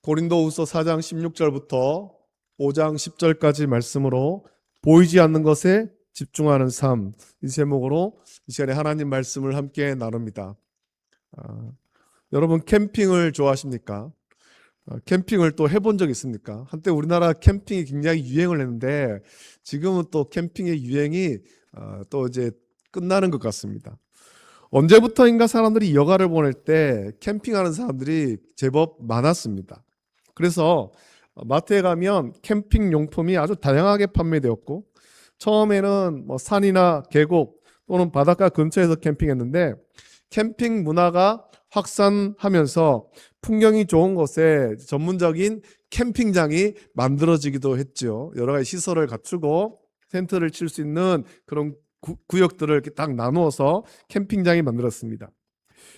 고린도후서 4장 16절부터 5장 10절까지 말씀으로 보이지 않는 것에 집중하는 삶, 이 제목으로 이 시간에 하나님 말씀을 함께 나눕니다. 여러분 캠핑을 좋아하십니까? 캠핑을 또 해본 적 있습니까? 한때 우리나라 캠핑이 굉장히 유행을 했는데 지금은 또 캠핑의 유행이 또 이제 끝나는 것 같습니다. 언제부터인가 사람들이 여가를 보낼 때 캠핑하는 사람들이 제법 많았습니다. 그래서 마트에 가면 캠핑 용품이 아주 다양하게 판매되었고, 처음에는 산이나 계곡 또는 바닷가 근처에서 캠핑했는데 캠핑 문화가 확산하면서 풍경이 좋은 곳에 전문적인 캠핑장이 만들어지기도 했죠. 여러 가지 시설을 갖추고 텐트를 칠 수 있는 그런 구역들을 이렇게 딱 나누어서 캠핑장이 만들었습니다.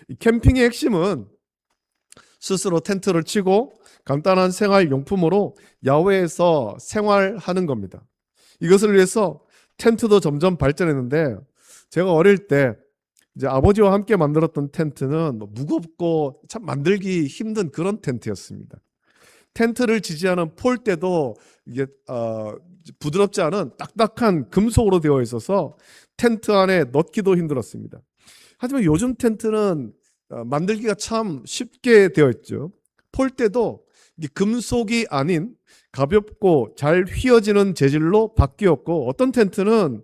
이 캠핑의 핵심은 스스로 텐트를 치고 간단한 생활용품으로 야외에서 생활하는 겁니다. 이것을 위해서 텐트도 점점 발전했는데, 제가 어릴 때 이제 아버지와 함께 만들었던 텐트는 무겁고 참 만들기 힘든 그런 텐트였습니다. 텐트를 지지하는 폴대도 이게 부드럽지 않은 딱딱한 금속으로 되어 있어서 텐트 안에 넣기도 힘들었습니다. 하지만 요즘 텐트는 만들기가 참 쉽게 되어 있죠. 폴대도 금속이 아닌 가볍고 잘 휘어지는 재질로 바뀌었고, 어떤 텐트는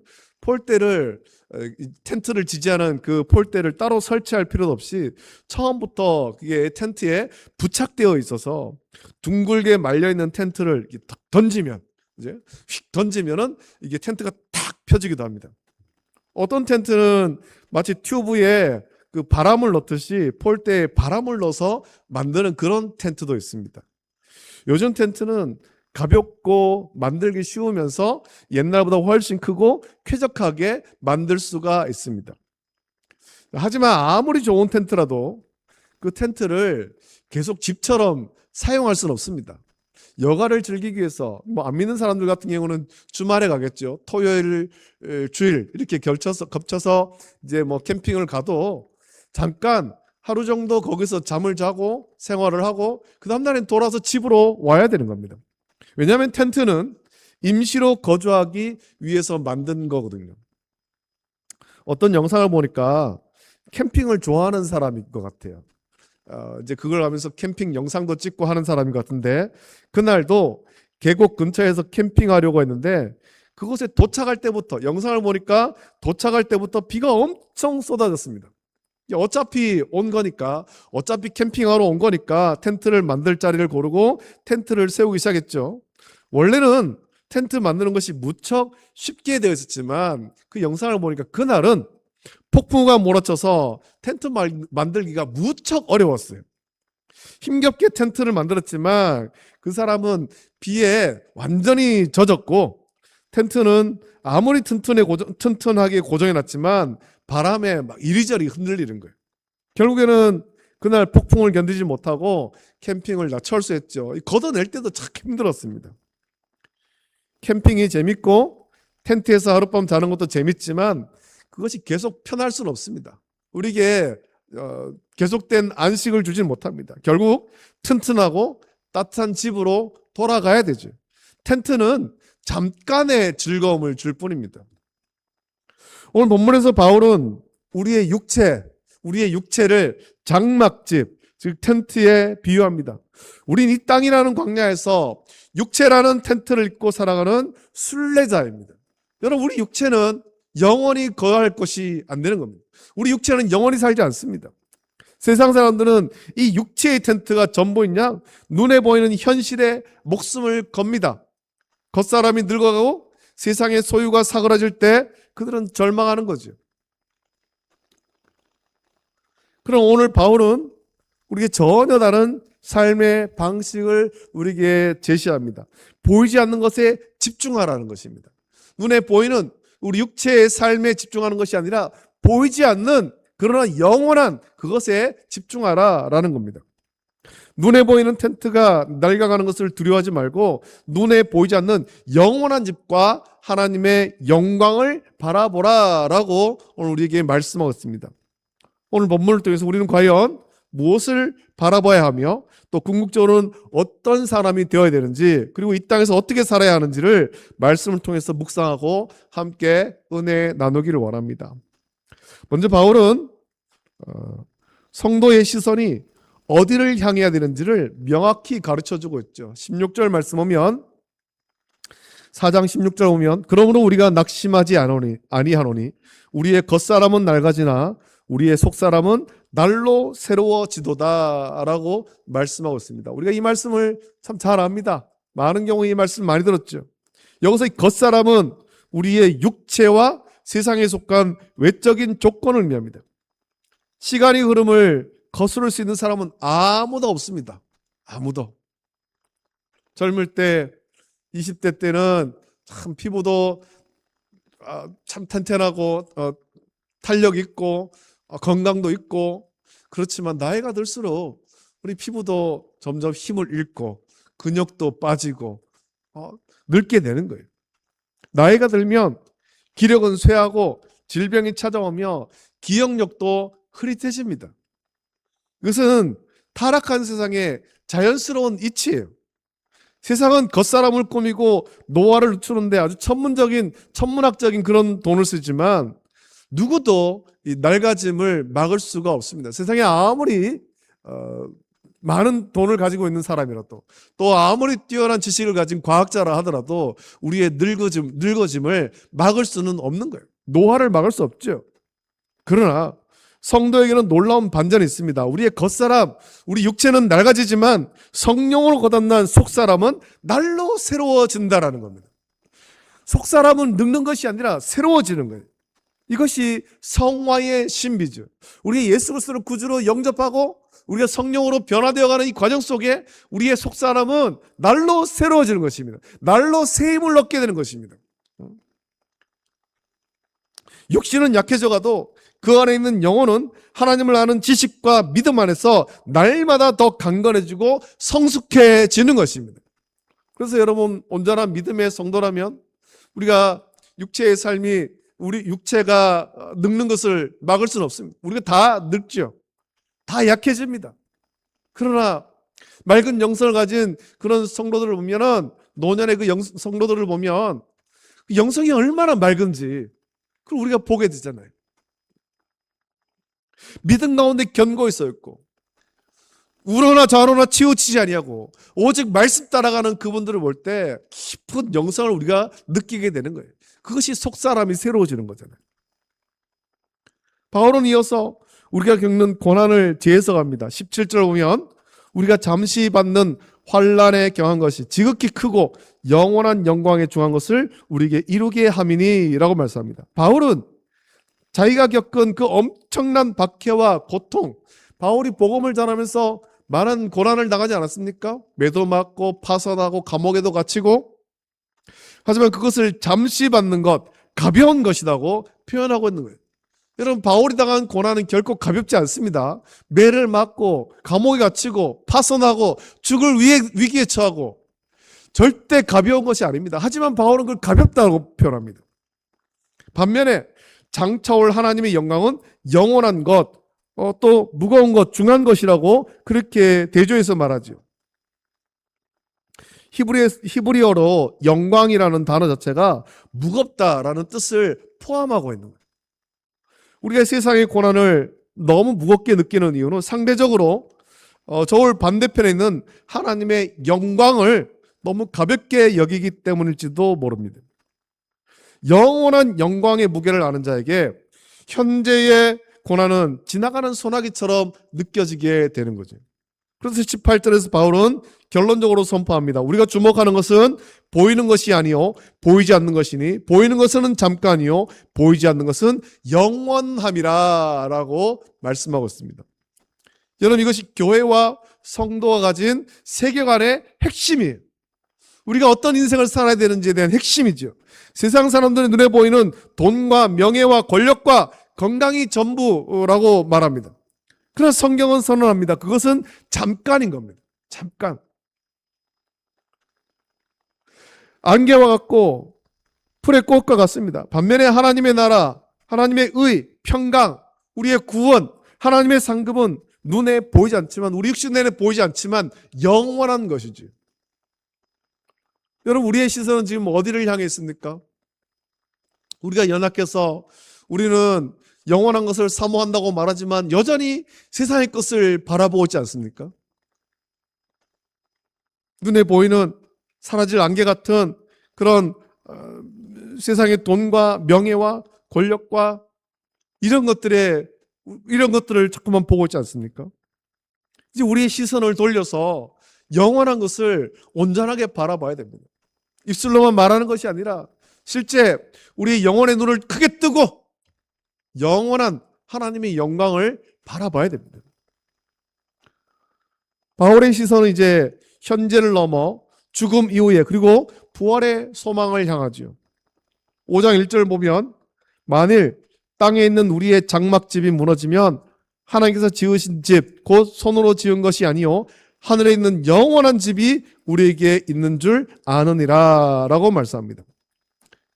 텐트를 지지하는 그 폴대를 따로 설치할 필요도 없이 처음부터 그게 텐트에 부착되어 있어서 둥글게 말려있는 텐트를 던지면은 이게 텐트가 탁 펴지기도 합니다. 어떤 텐트는 마치 튜브에 그 바람을 넣듯이 폴대에 바람을 넣어서 만드는 그런 텐트도 있습니다. 요즘 텐트는 가볍고 만들기 쉬우면서 옛날보다 훨씬 크고 쾌적하게 만들 수가 있습니다. 하지만 아무리 좋은 텐트라도 그 텐트를 계속 집처럼 사용할 수는 없습니다. 여가를 즐기기 위해서 안 믿는 사람들 같은 경우는 주말에 가겠죠. 토요일, 주일 이렇게 겹쳐서 이제 캠핑을 가도 잠깐 하루 정도 거기서 잠을 자고 생활을 하고 그 다음 날엔 돌아서 집으로 와야 되는 겁니다. 왜냐하면 텐트는 임시로 거주하기 위해서 만든 거거든요. 어떤 영상을 보니까 캠핑을 좋아하는 사람인 것 같아요. 이제 그걸 하면서 캠핑 영상도 찍고 하는 사람인 것 같은데, 그날도 계곡 근처에서 캠핑하려고 했는데 그곳에 도착할 때부터, 영상을 보니까 도착할 때부터 비가 엄청 쏟아졌습니다. 어차피 캠핑하러 온 거니까 텐트를 만들 자리를 고르고 텐트를 세우기 시작했죠. 원래는 텐트 만드는 것이 무척 쉽게 되어 있었지만 그 영상을 보니까 그날은 폭풍우가 몰아쳐서 텐트 만들기가 무척 어려웠어요. 힘겹게 텐트를 만들었지만 그 사람은 비에 완전히 젖었고, 텐트는 아무리 튼튼하게 고정해놨지만 바람에 막 이리저리 흔들리는 거예요. 결국에는 그날 폭풍을 견디지 못하고 캠핑을 다 철수했죠. 걷어낼 때도 참 힘들었습니다. 캠핑이 재밌고 텐트에서 하룻밤 자는 것도 재밌지만 그것이 계속 편할 수는 없습니다. 우리에게 계속된 안식을 주진 못합니다. 결국 튼튼하고 따뜻한 집으로 돌아가야 되죠. 텐트는 잠깐의 즐거움을 줄 뿐입니다. 오늘 본문에서 바울은 우리의 육체를 장막집, 즉 텐트에 비유합니다. 우린 이 땅이라는 광야에서 육체라는 텐트를 입고 살아가는 순례자입니다. 여러분, 우리 육체는 영원히 거할 것이 안 되는 겁니다. 우리 육체는 영원히 살지 않습니다. 세상 사람들은 이 육체의 텐트가 전부인 양 눈에 보이는 현실에 목숨을 겁니다. 겉사람이 늙어가고 세상의 소유가 사그라질 때 그들은 절망하는 거죠. 그럼 오늘 바울은 우리에게 전혀 다른 삶의 방식을 우리에게 제시합니다. 보이지 않는 것에 집중하라는 것입니다. 눈에 보이는 우리 육체의 삶에 집중하는 것이 아니라 보이지 않는 그러나 영원한 그것에 집중하라라는 겁니다. 눈에 보이는 텐트가 낡아가는 것을 두려워하지 말고 눈에 보이지 않는 영원한 집과 하나님의 영광을 바라보라라고 오늘 우리에게 말씀하고 있습니다. 오늘 본문을 통해서 우리는 과연 무엇을 바라봐야 하며 또 궁극적으로는 어떤 사람이 되어야 되는지 그리고 이 땅에서 어떻게 살아야 하는지를 말씀을 통해서 묵상하고 함께 은혜 나누기를 원합니다. 먼저 바울은 성도의 시선이 어디를 향해야 되는지를 명확히 가르쳐주고 있죠. 16절 말씀 보면 4장 16절 보면 그러므로 우리가 낙심하지 아니하노니 우리의 겉사람은 낡아지나 우리의 속사람은 날로 새로워지도다 라고 말씀하고 있습니다. 우리가 이 말씀을 참 잘 압니다. 많은 경우에 이 말씀 많이 들었죠. 여기서 이 겉사람은 우리의 육체와 세상에 속한 외적인 조건을 의미합니다. 시간의 흐름을 거스를 수 있는 사람은 아무도 없습니다. 아무도. 젊을 때 20대 때는 참 피부도 참 탄탄하고 탄력 있고 건강도 있고 그렇지만 나이가 들수록 우리 피부도 점점 힘을 잃고 근육도 빠지고 늙게 되는 거예요. 나이가 들면 기력은 쇠하고 질병이 찾아오며 기억력도 흐릿해집니다. 이것은 타락한 세상의 자연스러운 이치예요. 세상은 겉사람을 꾸미고 노화를 늦추는데 아주 천문학적인 그런 돈을 쓰지만 누구도 이 낡아짐을 막을 수가 없습니다. 세상에 아무리 많은 돈을 가지고 있는 사람이라도 또 아무리 뛰어난 지식을 가진 과학자라 하더라도 우리의 늙어짐을 막을 수는 없는 거예요. 노화를 막을 수 없죠. 그러나 성도에게는 놀라운 반전이 있습니다. 우리의 겉사람, 우리 육체는 낡아지지만 성령으로 거듭난 속사람은 날로 새로워진다라는 겁니다. 속사람은 늙는 것이 아니라 새로워지는 거예요. 이것이 성화의 신비죠. 우리 예수 그리스도를 구주로 영접하고 우리가 성령으로 변화되어가는 이 과정 속에 우리의 속사람은 날로 새로워지는 것입니다. 날로 새 힘을 얻게 되는 것입니다. 육신은 약해져가도 그 안에 있는 영혼은 하나님을 아는 지식과 믿음 안에서 날마다 더 강건해지고 성숙해지는 것입니다. 그래서 여러분 온전한 믿음의 성도라면 우리가 육체의 삶이 우리 육체가 늙는 것을 막을 수는 없습니다. 우리가 다 늙죠. 다 약해집니다. 그러나 맑은 영성을 가진 그런 성도들을 보면은 노년의 그 성도들을 보면 그 영성이 얼마나 맑은지 그걸 우리가 보게 되잖아요. 믿음 가운데 견고히 서 있고 우러나 좌로나 치우치지 아니하고 오직 말씀 따라가는 그분들을 볼 때 깊은 영성을 우리가 느끼게 되는 거예요. 그것이 속사람이 새로워지는 거잖아요. 바울은 이어서 우리가 겪는 고난을 재해석합니다. 17절 보면 우리가 잠시 받는 환난에 경한 것이 지극히 크고 영원한 영광에 중한 것을 우리에게 이루게 함이니 라고 말씀합니다. 바울은 자기가 겪은 그 엄청난 박해와 고통, 바울이 복음을 전하면서 많은 고난을 당하지 않았습니까? 매도 맞고 파선하고 감옥에도 갇히고 하지만 그것을 잠시 받는 것, 가벼운 것이라고 표현하고 있는 거예요. 여러분 바울이 당한 고난은 결코 가볍지 않습니다. 매를 맞고 감옥에 갇히고 파선하고 죽을 위기에 처하고 절대 가벼운 것이 아닙니다. 하지만 바울은 그걸 가볍다고 표현합니다. 반면에 장차올 하나님의 영광은 영원한 것, 또 무거운 것, 중한 것이라고 그렇게 대조해서 말하죠. 히브리어로 영광이라는 단어 자체가 무겁다라는 뜻을 포함하고 있는 거예요. 우리가 세상의 고난을 너무 무겁게 느끼는 이유는 상대적으로 저울 반대편에 있는 하나님의 영광을 너무 가볍게 여기기 때문일지도 모릅니다. 영원한 영광의 무게를 아는 자에게 현재의 고난은 지나가는 소나기처럼 느껴지게 되는 거죠. 그래서 18절에서 바울은 결론적으로 선포합니다. 우리가 주목하는 것은 보이는 것이 아니요 보이지 않는 것이니 보이는 것은 잠깐이요 보이지 않는 것은 영원함이라 라고 말씀하고 있습니다. 여러분 이것이 교회와 성도가 가진 세계관의 핵심이에요. 우리가 어떤 인생을 살아야 되는지에 대한 핵심이죠. 세상 사람들의 눈에 보이는 돈과 명예와 권력과 건강이 전부라고 말합니다. 그러나 성경은 선언합니다. 그것은 잠깐인 겁니다. 잠깐. 안개와 같고 풀의 꽃과 같습니다. 반면에 하나님의 나라, 하나님의 의, 평강, 우리의 구원, 하나님의 상급은 눈에 보이지 않지만, 우리 육신 내에 보이지 않지만 영원한 것이지. 여러분, 우리의 시선은 지금 어디를 향해 있습니까? 우리가 연약해서 우리는 영원한 것을 사모한다고 말하지만 여전히 세상의 것을 바라보고 있지 않습니까? 눈에 보이는 사라질 안개 같은 그런 세상의 돈과 명예와 권력과 이런 것들을 자꾸만 보고 있지 않습니까? 이제 우리의 시선을 돌려서 영원한 것을 온전하게 바라봐야 됩니다. 입술로만 말하는 것이 아니라 실제 우리의 영혼의 눈을 크게 뜨고 영원한 하나님의 영광을 바라봐야 됩니다. 바울의 시선은 이제 현재를 넘어 죽음 이후에 그리고 부활의 소망을 향하지요. 5장 1절을 보면 만일 땅에 있는 우리의 장막집이 무너지면 하나님께서 지으신 집 곧 손으로 지은 것이 아니요 하늘에 있는 영원한 집이 우리에게 있는 줄 아느니라 라고 말씀합니다.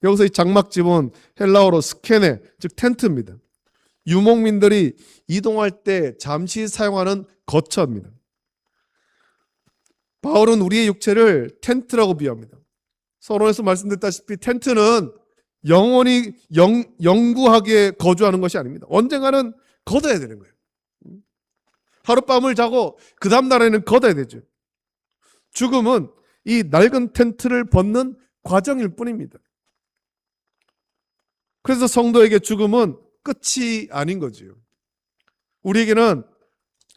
여기서 이 장막집은 헬라어로 스케네, 즉 텐트입니다. 유목민들이 이동할 때 잠시 사용하는 거처입니다. 바울은 우리의 육체를 텐트라고 비유합니다. 서론에서 말씀드렸다시피 텐트는 영원히 영구하게 거주하는 것이 아닙니다. 언젠가는 걷어야 되는 거예요. 하룻밤을 자고 그 다음 날에는 걷어야 되죠. 죽음은 이 낡은 텐트를 벗는 과정일 뿐입니다. 그래서 성도에게 죽음은 끝이 아닌 거지요. 우리에게는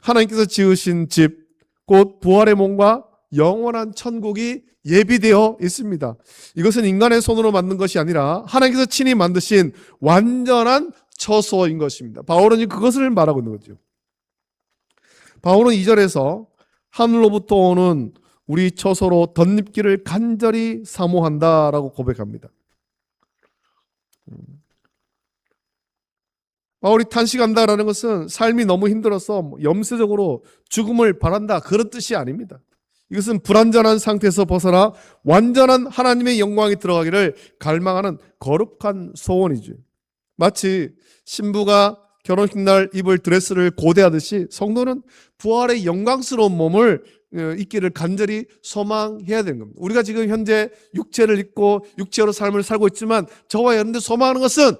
하나님께서 지으신 집, 곧 부활의 몸과 영원한 천국이 예비되어 있습니다. 이것은 인간의 손으로 만든 것이 아니라 하나님께서 친히 만드신 완전한 처소인 것입니다. 바울은 그것을 말하고 있는 거죠. 바울은 2절에서 하늘로부터 오는 우리 처소로 덧입기를 간절히 사모한다라고 고백합니다. 바울이 탄식한다라는 것은 삶이 너무 힘들어서 염세적으로 죽음을 바란다 그런 뜻이 아닙니다. 이것은 불완전한 상태에서 벗어나 완전한 하나님의 영광이 들어가기를 갈망하는 거룩한 소원이죠. 마치 신부가 결혼식 날 입을 드레스를 고대하듯이 성도는 부활의 영광스러운 몸을 입기를 간절히 소망해야 되는 겁니다. 우리가 지금 현재 육체를 입고 육체로 삶을 살고 있지만 저와 여러분들 소망하는 것은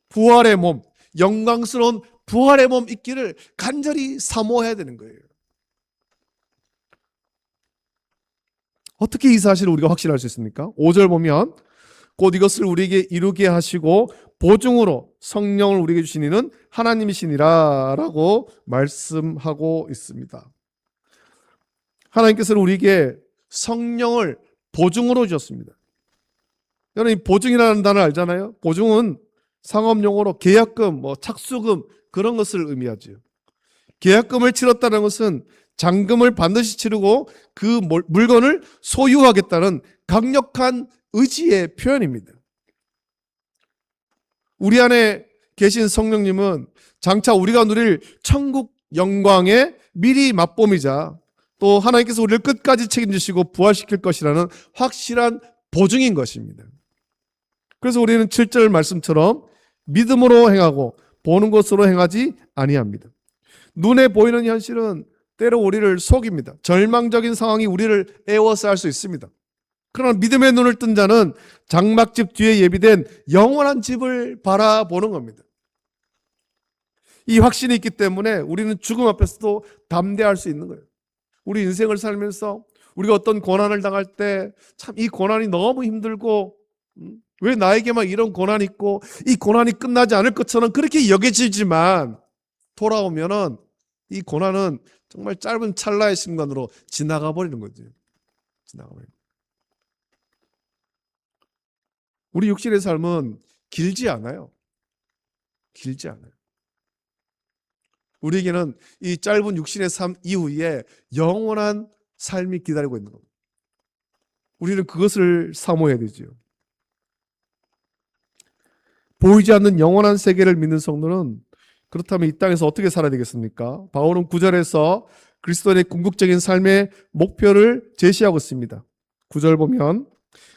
부활의 몸, 영광스러운 부활의 몸 입기를 간절히 사모해야 되는 거예요. 어떻게 이 사실을 우리가 확신할 수 있습니까? 5절 보면 곧 이것을 우리에게 이루게 하시고 보증으로 성령을 우리에게 주신 이는 하나님이시니라 라고 말씀하고 있습니다. 하나님께서는 우리에게 성령을 보증으로 주셨습니다. 여러분, 이 보증이라는 단어 알잖아요? 보증은 상업용어로 계약금, 착수금 그런 것을 의미하죠. 계약금을 치렀다는 것은 잔금을 반드시 치르고 그 물건을 소유하겠다는 강력한 의지의 표현입니다. 우리 안에 계신 성령님은 장차 우리가 누릴 천국 영광의 미리 맛봄이자 또 하나님께서 우리를 끝까지 책임지시고 부활시킬 것이라는 확실한 보증인 것입니다. 그래서 우리는 7절 말씀처럼 믿음으로 행하고 보는 것으로 행하지 아니합니다. 눈에 보이는 현실은 때로 우리를 속입니다. 절망적인 상황이 우리를 애워싸 할 수 있습니다. 그러나 믿음의 눈을 뜬 자는 장막집 뒤에 예비된 영원한 집을 바라보는 겁니다. 이 확신이 있기 때문에 우리는 죽음 앞에서도 담대할 수 있는 거예요. 우리 인생을 살면서 우리가 어떤 고난을 당할 때 참 이 고난이 너무 힘들고 왜 나에게만 이런 고난이 있고 이 고난이 끝나지 않을 것처럼 그렇게 여겨지지만 돌아오면은 이 고난은 정말 짧은 찰나의 순간으로 지나가 버리는 거죠. 지나가 버리는. 우리 육신의 삶은 길지 않아요. 길지 않아요. 우리에게는 이 짧은 육신의 삶 이후에 영원한 삶이 기다리고 있는 겁니다. 우리는 그것을 사모해야 되죠. 보이지 않는 영원한 세계를 믿는 성도는 그렇다면 이 땅에서 어떻게 살아야 되겠습니까? 바울은 9절에서 그리스도인의 궁극적인 삶의 목표를 제시하고 있습니다. 9절 보면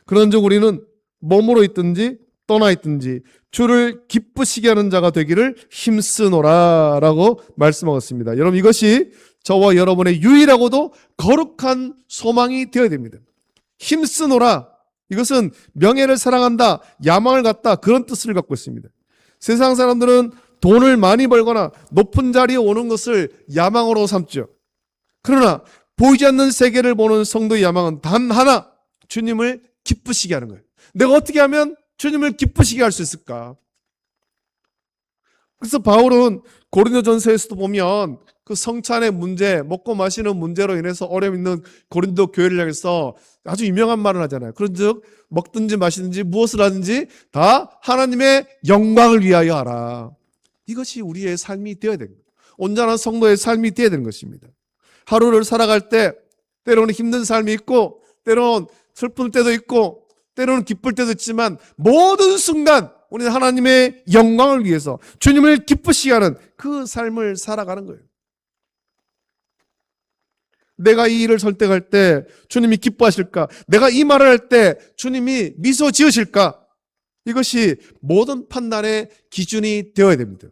그런즉 우리는 몸으로 있든지 떠나 있든지 주를 기쁘시게 하는 자가 되기를 힘쓰노라 라고 말씀하셨습니다. 여러분, 이것이 저와 여러분의 유일하고도 거룩한 소망이 되어야 됩니다. 힘쓰노라, 이것은 명예를 사랑한다, 야망을 갖다, 그런 뜻을 갖고 있습니다. 세상 사람들은 돈을 많이 벌거나 높은 자리에 오는 것을 야망으로 삼죠. 그러나 보이지 않는 세계를 보는 성도의 야망은 단 하나, 주님을 기쁘시게 하는 거예요. 내가 어떻게 하면 주님을 기쁘시게 할 수 있을까? 그래서 바울은 고린도전서에서도 보면 그 성찬의 문제, 먹고 마시는 문제로 인해서 어려움 있는 고린도 교회를 향해서 아주 유명한 말을 하잖아요. 그런즉 먹든지 마시든지 무엇을 하든지 다 하나님의 영광을 위하여 하라. 이것이 우리의 삶이 되어야 됩니다. 온전한 성도의 삶이 되어야 되는 것입니다. 하루를 살아갈 때 때로는 힘든 삶이 있고, 때로는 슬픈 때도 있고, 때로는 기쁠 때도 있지만, 모든 순간 우리는 하나님의 영광을 위해서 주님을 기쁘시게 하는 그 삶을 살아가는 거예요. 내가 이 일을 선택할 때 주님이 기뻐하실까? 내가 이 말을 할 때 주님이 미소 지으실까? 이것이 모든 판단의 기준이 되어야 됩니다.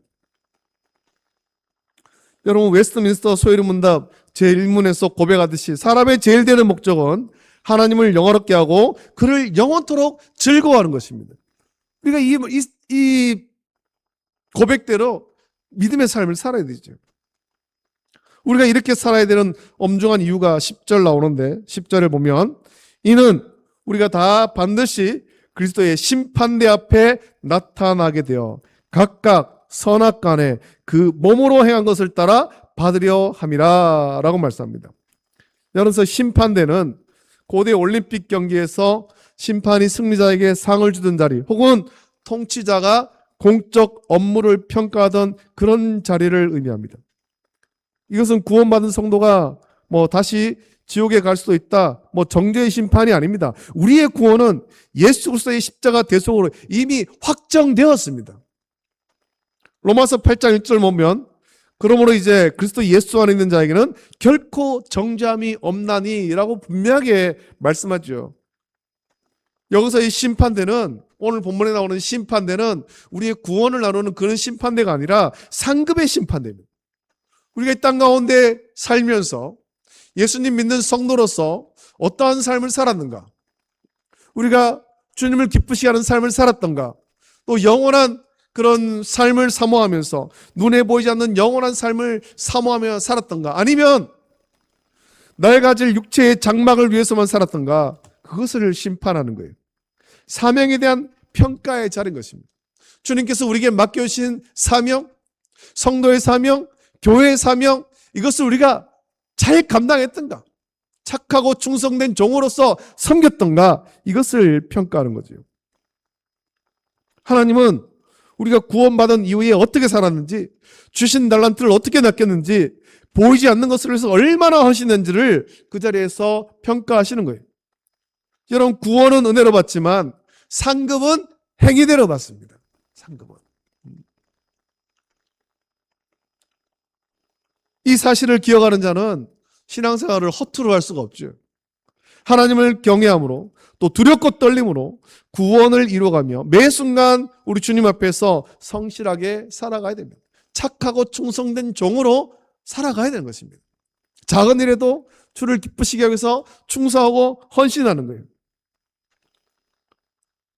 여러분, 웨스트민스터 소요리 문답 제1문에서 고백하듯이 사람의 제일 되는 목적은 하나님을 영화롭게 하고 그를 영원토록 즐거워하는 것입니다. 우리가 이 고백대로 믿음의 삶을 살아야 되죠. 우리가 이렇게 살아야 되는 엄중한 이유가 10절 나오는데, 10절을 보면 이는 우리가 다 반드시 그리스도의 심판대 앞에 나타나게 되어 각각 선악간에 그 몸으로 행한 것을 따라 받으려 함이라 라고 말씀합니다. 여러분, 심판대는 고대 올림픽 경기에서 심판이 승리자에게 상을 주던 자리, 혹은 통치자가 공적 업무를 평가하던 그런 자리를 의미합니다. 이것은 구원받은 성도가 다시 지옥에 갈 수도 있다, 정죄의 심판이 아닙니다. 우리의 구원은 예수 그리스도의 십자가 대속으로 이미 확정되었습니다. 로마서 8장 1절 보면 그러므로 이제 그리스도 예수 안에 있는 자에게는 결코 정죄함이 없나니 라고 분명하게 말씀하죠. 여기서 이 심판대는, 오늘 본문에 나오는 심판대는 우리의 구원을 나누는 그런 심판대가 아니라 상급의 심판대입니다. 우리가 이 땅 가운데 살면서 예수님 믿는 성도로서 어떠한 삶을 살았는가, 우리가 주님을 기쁘시게 하는 삶을 살았던가, 또 영원한 그런 삶을 사모하면서 눈에 보이지 않는 영원한 삶을 사모하며 살았던가, 아니면 나의 가질 육체의 장막을 위해서만 살았던가, 그것을 심판하는 거예요. 사명에 대한 평가의 자리인 것입니다. 주님께서 우리에게 맡겨주신 사명, 성도의 사명, 교회의 사명, 이것을 우리가 잘 감당했던가, 착하고 충성된 종으로서 섬겼던가, 이것을 평가하는 거죠. 하나님은 우리가 구원받은 이후에 어떻게 살았는지, 주신 달란트를 어떻게 낚였는지, 보이지 않는 것을 위해서 얼마나 하시는지를 그 자리에서 평가하시는 거예요. 여러분, 구원은 은혜로 받지만 상급은 행위대로 받습니다. 상급은. 이 사실을 기억하는 자는 신앙생활을 허투루 할 수가 없죠. 하나님을 경외함으로, 또 두렵고 떨림으로 구원을 이루어가며 매 순간 우리 주님 앞에서 성실하게 살아가야 됩니다. 착하고 충성된 종으로 살아가야 되는 것입니다. 작은 일에도 주를 기쁘시게 하기 위해서 충성하고 헌신하는 거예요.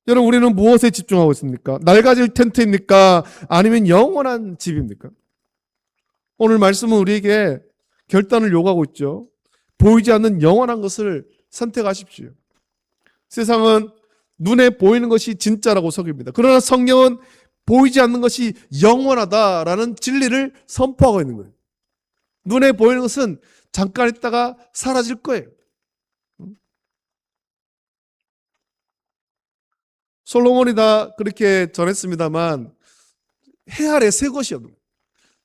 여러분, 우리는 무엇에 집중하고 있습니까? 낡아질 텐트입니까? 아니면 영원한 집입니까? 오늘 말씀은 우리에게 결단을 요구하고 있죠. 보이지 않는 영원한 것을 선택하십시오. 세상은 눈에 보이는 것이 진짜라고 속입니다. 그러나 성경은 보이지 않는 것이 영원하다라는 진리를 선포하고 있는 거예요. 눈에 보이는 것은 잠깐 있다가 사라질 거예요. 솔로몬이 다 그렇게 전했습니다만 해 아래 새 것이 없는 거예요.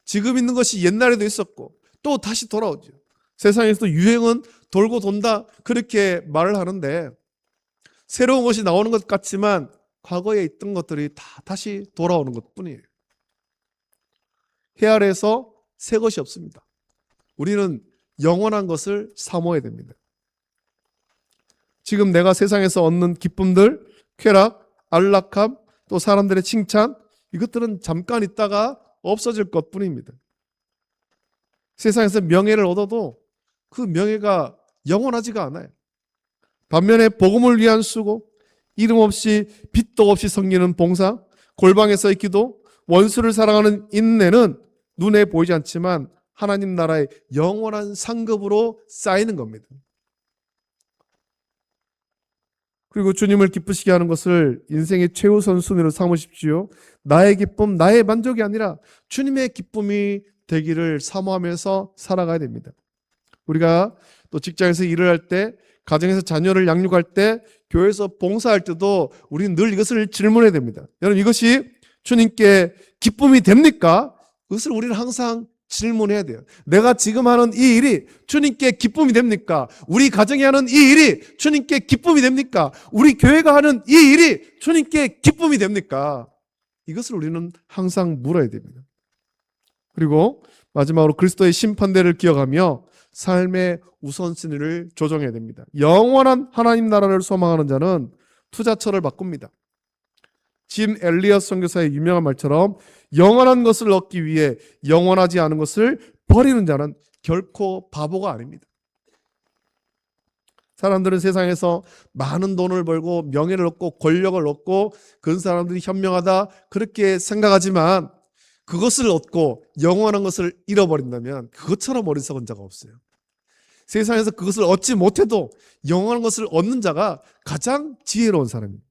지금 있는 것이 옛날에도 있었고 또 다시 돌아오죠. 세상에서 유행은 돌고 돈다, 그렇게 말을 하는데 새로운 것이 나오는 것 같지만 과거에 있던 것들이 다 다시 돌아오는 것뿐이에요. 해 아래에서 새 것이 없습니다. 우리는 영원한 것을 사모해야 됩니다. 지금 내가 세상에서 얻는 기쁨들, 쾌락, 안락함, 또 사람들의 칭찬, 이것들은 잠깐 있다가 없어질 것뿐입니다. 세상에서 명예를 얻어도 그 명예가 영원하지가 않아요. 반면에 복음을 위한 수고, 이름 없이 빚도 없이 섬기는 봉사, 골방에서의 기도, 원수를 사랑하는 인내는 눈에 보이지 않지만 하나님 나라의 영원한 상급으로 쌓이는 겁니다. 그리고 주님을 기쁘시게 하는 것을 인생의 최우선 순위로 삼으십시오. 나의 기쁨, 나의 만족이 아니라 주님의 기쁨이 되기를 사모하면서 살아가야 됩니다. 우리가 또 직장에서 일을 할 때, 가정에서 자녀를 양육할 때, 교회에서 봉사할 때도 우리는 늘 이것을 질문해야 됩니다. 여러분, 이것이 주님께 기쁨이 됩니까? 그것을 우리는 항상 질문해야 돼요. 내가 지금 하는 이 일이 주님께 기쁨이 됩니까? 우리 가정이 하는 이 일이 주님께 기쁨이 됩니까? 우리 교회가 하는 이 일이 주님께 기쁨이 됩니까? 이것을 우리는 항상 물어야 됩니다. 그리고 마지막으로 그리스도의 심판대를 기억하며 삶의 우선순위를 조정해야 됩니다. 영원한 하나님 나라를 소망하는 자는 투자처를 바꿉니다. 짐 엘리엇 선교사의 유명한 말처럼 영원한 것을 얻기 위해 영원하지 않은 것을 버리는 자는 결코 바보가 아닙니다. 사람들은 세상에서 많은 돈을 벌고 명예를 얻고 권력을 얻고 그런 사람들이 현명하다 그렇게 생각하지만 그것을 얻고 영원한 것을 잃어버린다면 그것처럼 어리석은 자가 없어요. 세상에서 그것을 얻지 못해도 영원한 것을 얻는 자가 가장 지혜로운 사람입니다.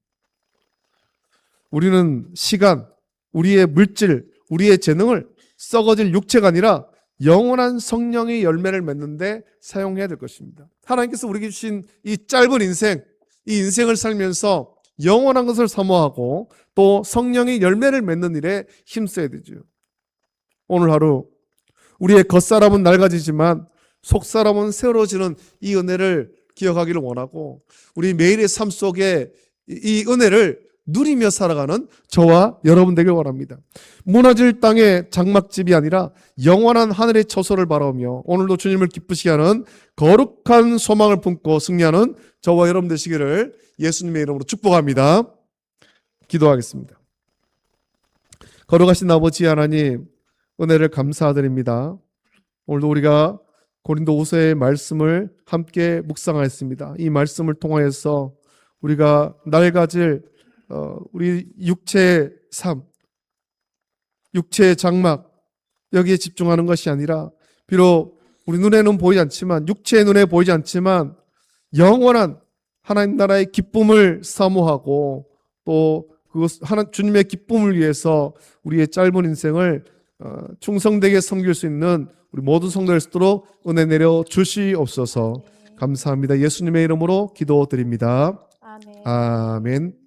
우리는 시간, 우리의 물질, 우리의 재능을 썩어질 육체가 아니라 영원한 성령의 열매를 맺는데 사용해야 될 것입니다. 하나님께서 우리에게 주신 이 짧은 인생, 이 인생을 살면서 영원한 것을 사모하고 또 성령의 열매를 맺는 일에 힘써야 되죠. 오늘 하루 우리의 겉사람은 낡아지지만 속사람은 새로워지는 이 은혜를 기억하기를 원하고 우리 매일의 삶 속에 이 은혜를 누리며 살아가는 저와 여러분 되길 원합니다. 무너질 땅의 장막집이 아니라 영원한 하늘의 처소를 바라보며 오늘도 주님을 기쁘시게 하는 거룩한 소망을 품고 승리하는 저와 여러분 되시기를 예수님의 이름으로 축복합니다. 기도하겠습니다. 거룩하신 아버지 하나님, 은혜를 감사드립니다. 오늘도 우리가 고린도후서의 말씀을 함께 묵상하였습니다. 이 말씀을 통하여서 우리가 낡아질 우리 육체의 삶, 육체의 장막, 여기에 집중하는 것이 아니라 비록 우리 눈에는 보이지 않지만, 육체의 눈에 보이지 않지만 영원한 하나님 나라의 기쁨을 사모하고 또 주님의 기쁨을 위해서 우리의 짧은 인생을 충성되게 섬길 수 있는 우리 모든 성도들 수 있도록 은혜 내려 주시옵소서. 감사합니다. 예수님의 이름으로 기도드립니다. 아멘. 아멘.